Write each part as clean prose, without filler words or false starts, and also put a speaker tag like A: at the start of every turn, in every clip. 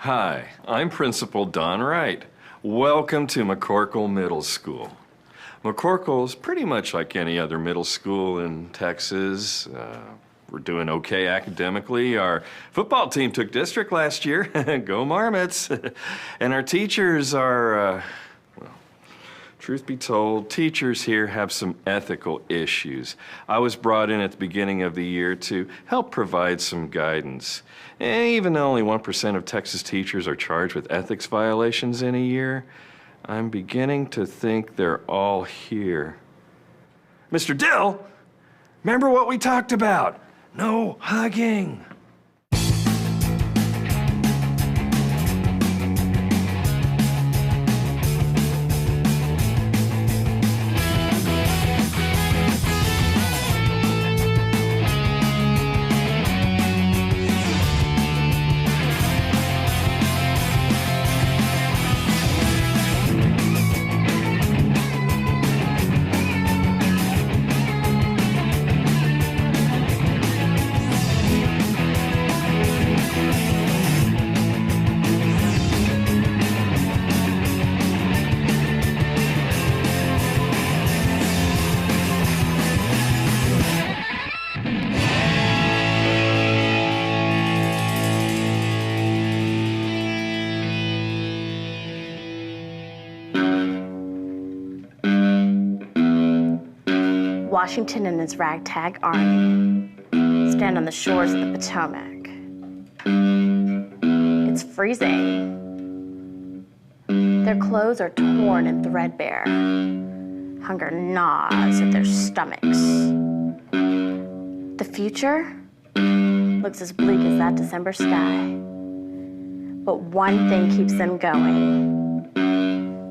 A: Hi, I'm Principal Don Wright. Welcome to McCorkle Middle School. McCorkle's pretty much like any other middle school in Texas. We're doing okay academically. Our football team took district last year. Go Marmots. And our teachers are, well, truth be told, teachers here have some ethical issues. I was brought in at the beginning of the year to help provide some guidance. And even though only 1% of Texas teachers are charged with ethics violations in a year, I'm beginning to think they're all here. Mr. Dill, remember what we talked about? No hugging.
B: Washington and his ragtag army stand on the shores of the Potomac. It's freezing. Their clothes are torn and threadbare. Hunger gnaws at their stomachs. The future looks as bleak as that December sky. But one thing keeps them going: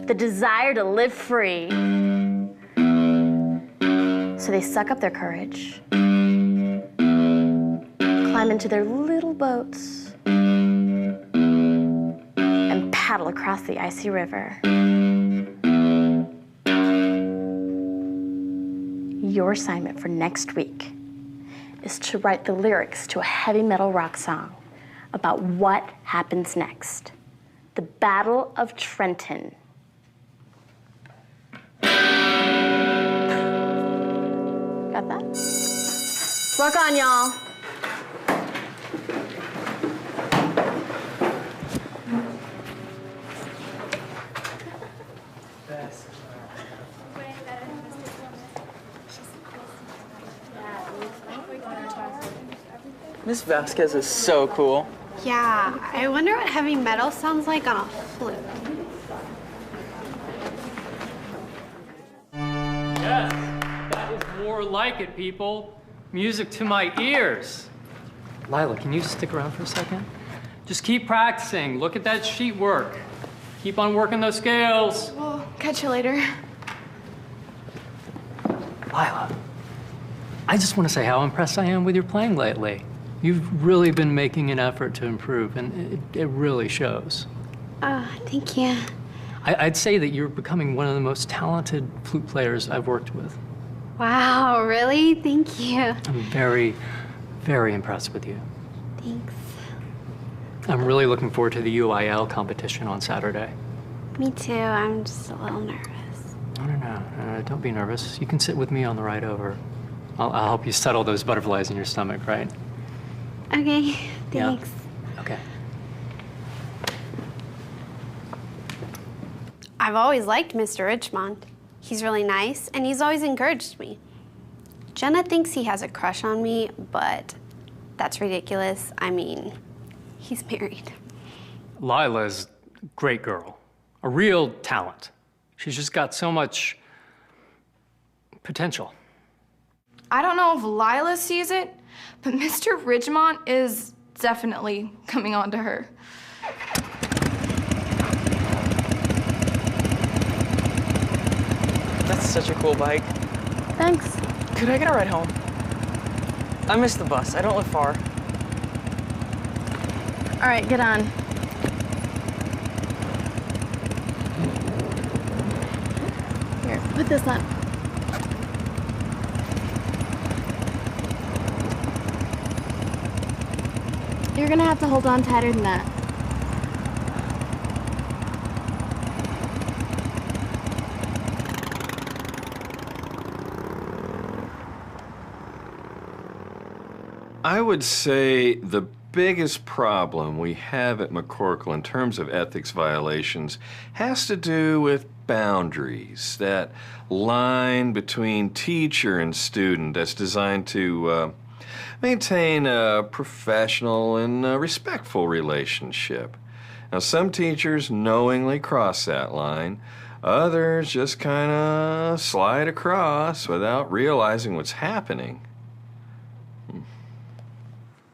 B: the desire to live free. So they suck up their courage, climb into their little boats, and paddle across the icy river. Your assignment for next week is to write the lyrics to a heavy metal rock song about what happens next. The Battle of Trenton. Got that? Rock on, y'all.
C: Miss Vasquez is so cool.
D: Yeah, I wonder what heavy metal sounds like on a flute.
E: Yes, that is more like it, people. Music to my ears. Lila, can you stick around for a second? Just keep practicing. Look at that sheet work. Keep on working those scales.
D: We'll catch you later.
E: Lila, I just want to say how impressed I am with your playing lately. You've really been making an effort to improve, and it really shows.
D: Thank you.
E: I'd say that you're becoming one of the most talented flute players I've worked with.
D: Wow, really? Thank you.
E: I'm very, very impressed with you.
D: Thanks.
E: I'm really looking forward to the UIL competition on Saturday.
D: Me too. I'm just a little nervous.
E: No, don't be nervous. You can sit with me on the ride over. I'll help you settle those butterflies in your stomach, right?
D: Okay, thanks.
E: Yeah. Okay.
D: I've always liked Mr. Richmond. He's really nice, and he's always encouraged me. Jenna thinks he has a crush on me, but that's ridiculous. I mean, he's married.
E: Lila's a great girl, a real talent. She's just got so much potential.
F: I don't know if Lila sees it, but Mr. Ridgemont is definitely coming on to her.
C: That's such a cool bike.
B: Thanks.
C: Could I get a ride home? I missed the bus. I don't live far.
B: All right, get on. Here, put this on. You're gonna have to hold on tighter than that.
A: I would say the biggest problem we have at McCorkle in terms of ethics violations has to do with boundaries, that line between teacher and student that's designed to maintain a professional and respectful relationship. Now, some teachers knowingly cross that line. Others just kind of slide across without realizing what's happening.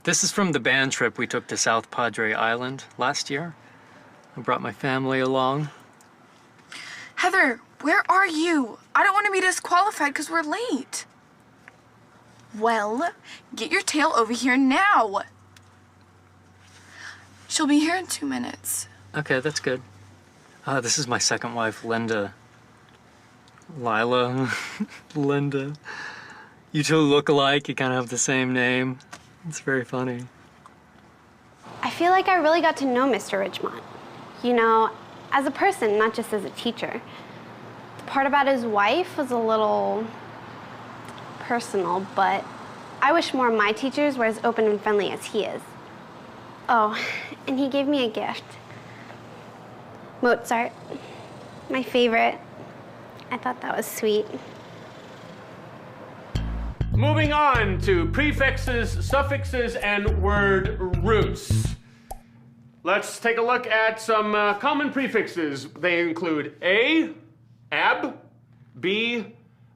E: This is from the band trip we took to South Padre Island last year. I brought my family along.
F: Heather, where are you? I don't want to be disqualified because we're late. Well, get your tail over here now. She'll be here in 2 minutes.
E: Okay, that's good. This is my second wife, Linda. Lila. Linda. You two look alike. You kind of have the same name. It's very funny.
D: I feel like I really got to know Mr. Ridgemont. You know, as a person, not just as a teacher. The part about his wife was a little personal, but I wish more of my teachers were as open and friendly as he is. Oh, and he gave me a gift. Mozart, my favorite. I thought that was sweet.
G: Moving on to prefixes, suffixes, and word roots. Let's take a look at some common prefixes. They include a, ab, b,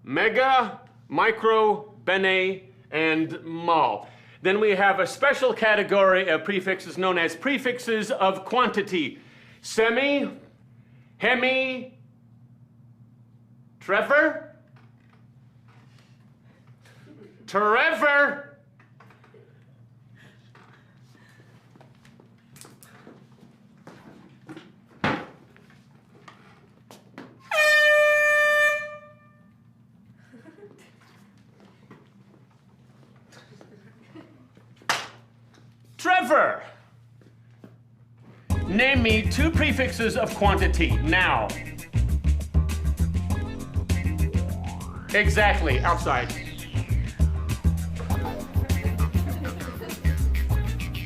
G: mega, micro, bene, and mal. Then we have a special category of prefixes known as prefixes of quantity. Semi, hemi, Trevor, Trevor. Trevor. Name me two prefixes of quantity now. Exactly, outside.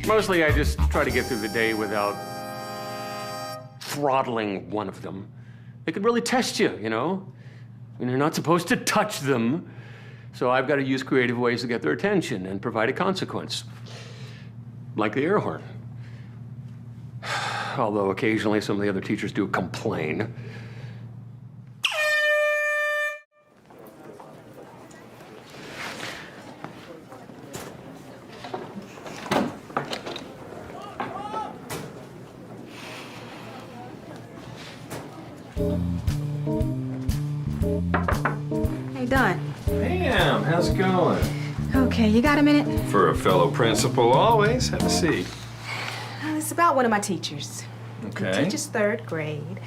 G: Mostly I just try to get through the day without throttling one of them. They could really test you, you know? And you're not supposed to touch them. So I've got to use creative ways to get their attention and provide a consequence. Like the air horn. Although occasionally some of the other teachers do complain.
H: Hey, Don.
A: Hey, Em, how's it going?
H: Okay, you got a minute?
A: For a fellow principal, always. Have a seat.
H: It's about one of my teachers.
A: Okay.
H: He teaches third grade.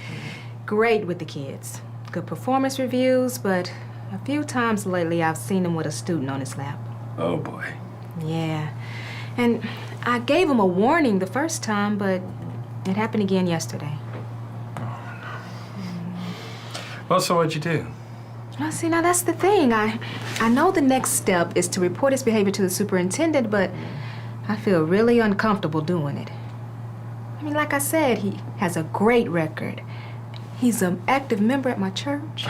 H: Great with the kids. Good performance reviews, but a few times lately I've seen him with a student on his lap.
A: Oh, boy.
H: Yeah. And I gave him a warning the first time, but it happened again yesterday.
A: Well, so what'd you do?
H: Now, see, now that's the thing. I know the next step is to report his behavior to the superintendent, but I feel really uncomfortable doing it. I mean, like I said, he has a great record. He's an active member at my church.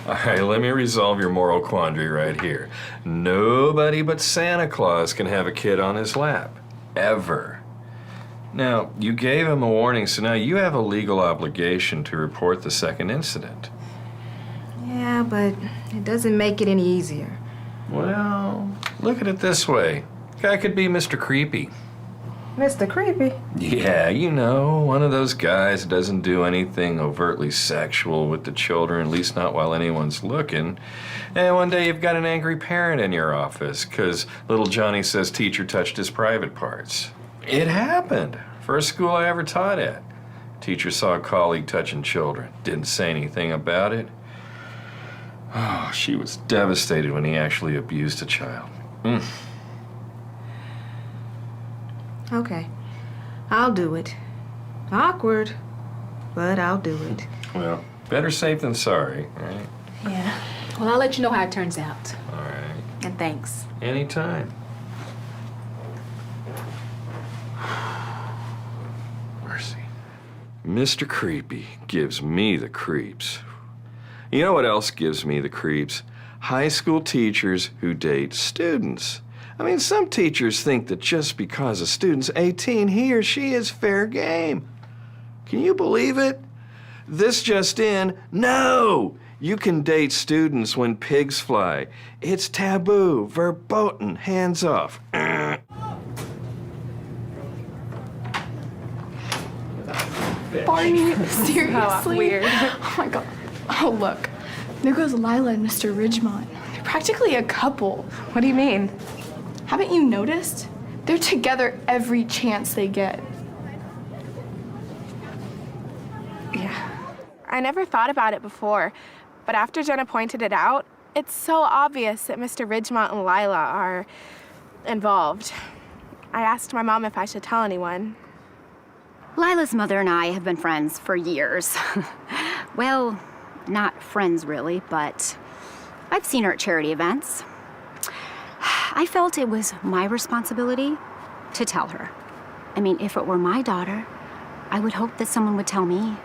A: All right, let me resolve your moral quandary right here. Nobody but Santa Claus can have a kid on his lap. Ever. Now, you gave him a warning, so now you have a legal obligation to report the second incident.
H: Yeah, but it doesn't make it any easier.
A: Well, look at it this way. Guy could be Mr. Creepy.
H: Mr. Creepy?
A: Yeah, you know, one of those guys that doesn't do anything overtly sexual with the children, at least not while anyone's looking. And one day you've got an angry parent in your office because little Johnny says teacher touched his private parts. It happened. First school I ever taught at. Teacher saw a colleague touching children. Didn't say anything about it. Oh, she was devastated when he actually abused a child.
H: Okay. I'll do it. Awkward, but I'll do it.
A: Well, better safe than sorry, right?
H: Yeah. Well, I'll let you know how it turns out.
A: All right.
H: And thanks.
A: Anytime. mercy. Mr. Creepy gives me the creeps. You know what else gives me the creeps? High school teachers who date students. I mean, some teachers think that just because a student's 18, he or she is fair game. Can you believe it? This just in, no! You can date students when pigs fly. It's taboo, verboten, hands off.
F: Barney, seriously?
H: Weird.
F: Oh my god. Oh, look. There goes Lila and Mr. Ridgemont. They're practically a couple.
H: What do you mean?
F: Haven't you noticed? They're together every chance they get.
H: Yeah.
I: I never thought about it before, but after Jenna pointed it out, it's so obvious that Mr. Ridgemont and Lila are involved. I asked my mom if I should tell anyone.
J: Lila's mother and I have been friends for years. Well, not friends really, but I've seen her at charity events. I felt it was my responsibility to tell her. I mean, if it were my daughter, I would hope that someone would tell me.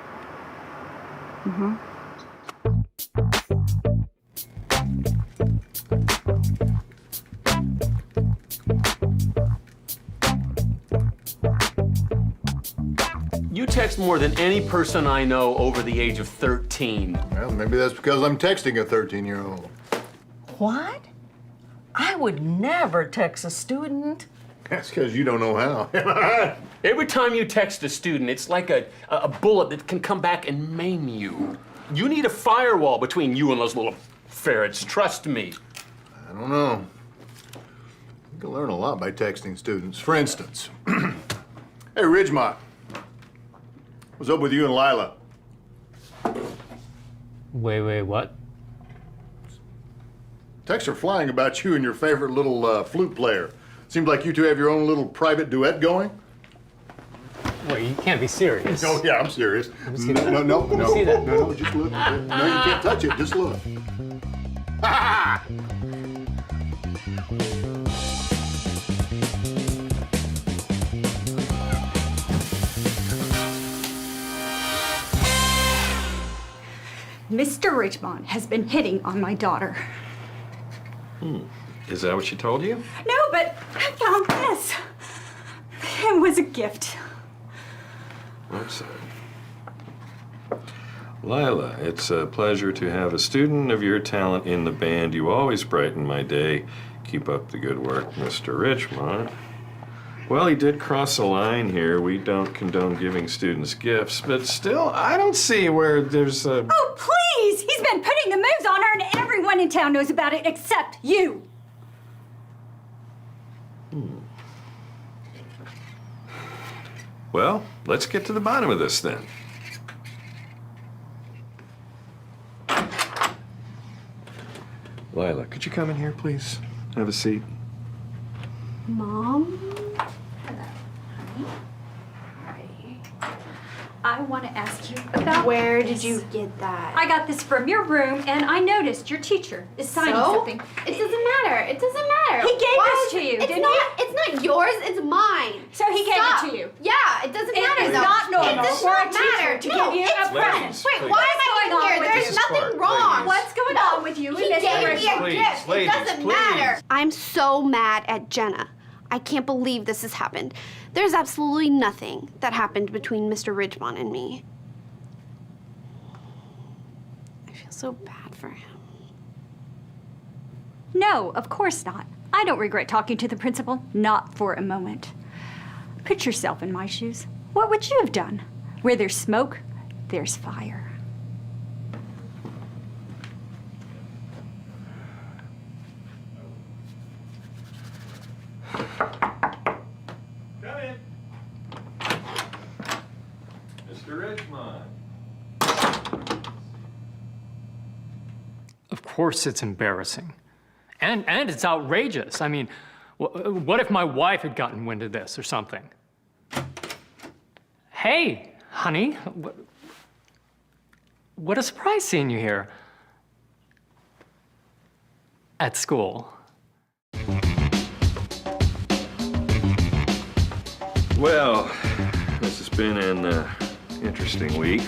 G: You text more than any person I know over the age of 13.
K: Well, maybe that's because I'm texting a 13-year-old.
L: What? I would never text a student.
K: That's because you don't know how.
G: Every time you text a student, it's like a bullet that can come back and maim you. You need a firewall between you and those little ferrets, trust me.
K: I don't know. You can learn a lot by texting students. For instance, hey, Ridgemont, what's up with you and Lila?
E: Wait, what?
K: Texts are flying about you and your favorite little flute player. Seems like you two have your own little private duet going.
E: Wait, you can't be serious.
K: Oh, yeah, I'm serious.
E: see that.
K: No,
E: see that.
K: No, just look. No, you can't touch it. Just look. Ha ha!
J: Mr. Ridgemont has been hitting on my daughter.
A: Is that what she told you?
J: No, but I found this. It was a gift.
A: What's that? Lila, it's a pleasure to have a student of your talent in the band. You always brighten my day. Keep up the good work, Mr. Ridgemont. Well, he did cross a line here. We don't condone giving students gifts, but still, I don't see where there's a...
J: Oh, please! He's been putting the moves on her, and everyone in town knows about it except you.
A: Well, let's get to the bottom of this then. Lila, could you come in here, please? Have a seat.
J: Mom? Hello, honey. I want to ask you about
B: Where
J: this.
B: did you get that?
J: I got this from your room, and I noticed your teacher is signing something.
B: It doesn't matter. It doesn't matter.
J: He gave this to you, didn't he?
B: It's not yours. It's mine.
J: So he gave it to you?
B: Yeah, it doesn't
J: It
B: matter.
J: is
B: though.
J: not normal
B: It does
J: for a
B: not matter.
J: teacher to give you
B: it's
J: a present.
A: Ladies,
B: Wait,
A: please.
B: why am I
J: What's
B: in
J: going on
B: here?
J: with
B: There's
A: you?
B: nothing
A: Ladies.
B: wrong.
J: What's going on with you
B: He
J: and
B: gave
J: Mr.
B: me a
J: Ridgemont?
B: gift.
A: Ladies,
B: It doesn't
A: please.
B: matter.
D: I'm so mad at Jenna. I can't believe this has happened. There's absolutely nothing that happened between Mr. Ridgemont and me. I feel so bad for him.
J: No, of course not. I don't regret talking to the principal, not for a moment. Put yourself in my shoes. What would you have done? Where there's smoke, there's fire.
A: Come in. Mr. Ridgemont.
E: Of course it's embarrassing. And it's outrageous. I mean, what if my wife had gotten wind of this or something? Hey, honey, what a surprise seeing you here. At school.
A: Well, Mrs. been an interesting week.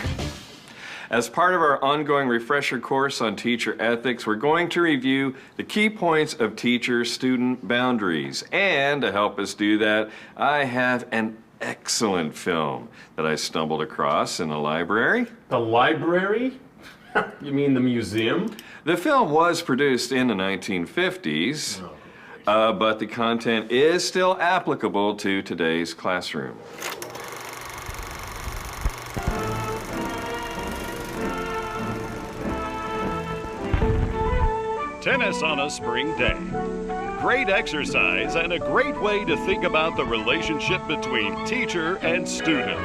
A: As part of our ongoing refresher course on teacher ethics, we're going to review the key points of teacher-student boundaries. And to help us do that, I have an excellent film that I stumbled across in the library.
G: The library? You mean the museum?
A: The film was produced in the 1950s, but the content is still applicable to today's classroom.
M: Tennis on a spring day. Great exercise and a great way to think about the relationship between teacher and student.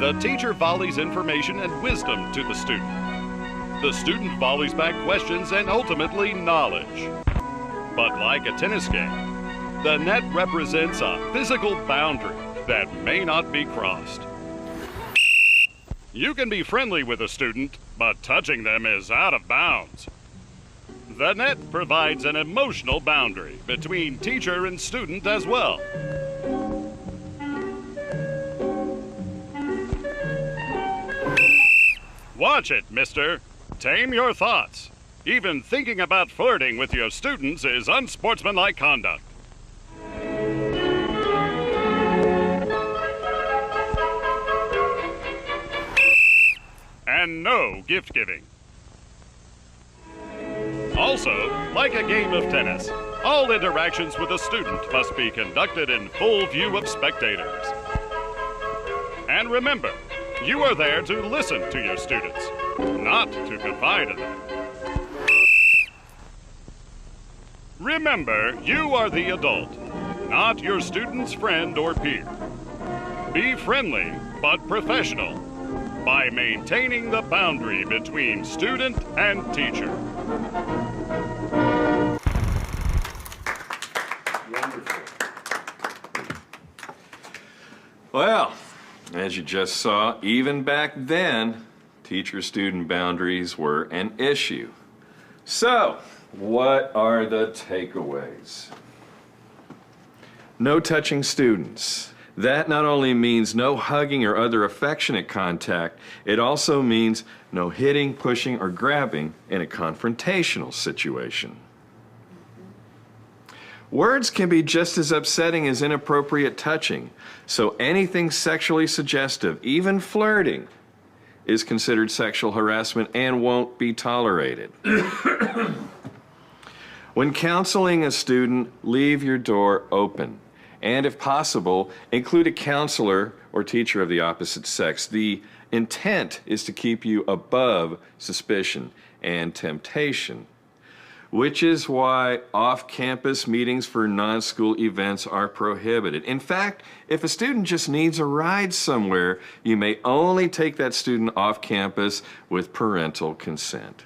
M: The teacher volleys information and wisdom to the student. The student volleys back questions and ultimately knowledge. But like a tennis game, the net represents a physical boundary that may not be crossed. You can be friendly with a student, but touching them is out of bounds. The net provides an emotional boundary between teacher and student as well. Watch it, mister. Tame your thoughts. Even thinking about flirting with your students is unsportsmanlike conduct. And no gift giving. Also, like a game of tennis, all interactions with a student must be conducted in full view of spectators. And remember, you are there to listen to your students, not to confide in them. Remember, you are the adult, not your student's friend or peer. Be friendly, but professional, by maintaining the boundary between student and teacher.
A: Wonderful. Well, as you just saw, even back then, teacher-student boundaries were an issue. So, what are the takeaways? No touching students. That not only means no hugging or other affectionate contact, it also means no hitting, pushing, or grabbing in a confrontational situation. Words can be just as upsetting as inappropriate touching, so anything sexually suggestive, even flirting, is considered sexual harassment and won't be tolerated. When counseling a student, leave your door open. And if possible, include a counselor or teacher of the opposite sex. The intent is to keep you above suspicion and temptation, which is why off-campus meetings for non-school events are prohibited. In fact, if a student just needs a ride somewhere, you may only take that student off campus with parental consent.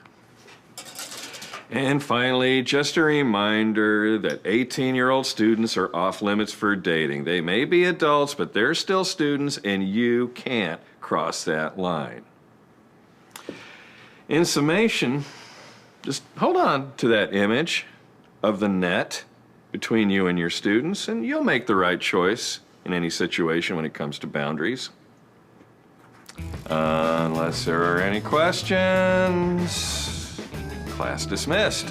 A: And finally, just a reminder that 18-year-old students are off limits for dating. They may be adults, but they're still students, and you can't cross that line. In summation, just hold on to that image of the net between you and your students, and you'll make the right choice in any situation when it comes to boundaries. Unless there are any questions. Class dismissed.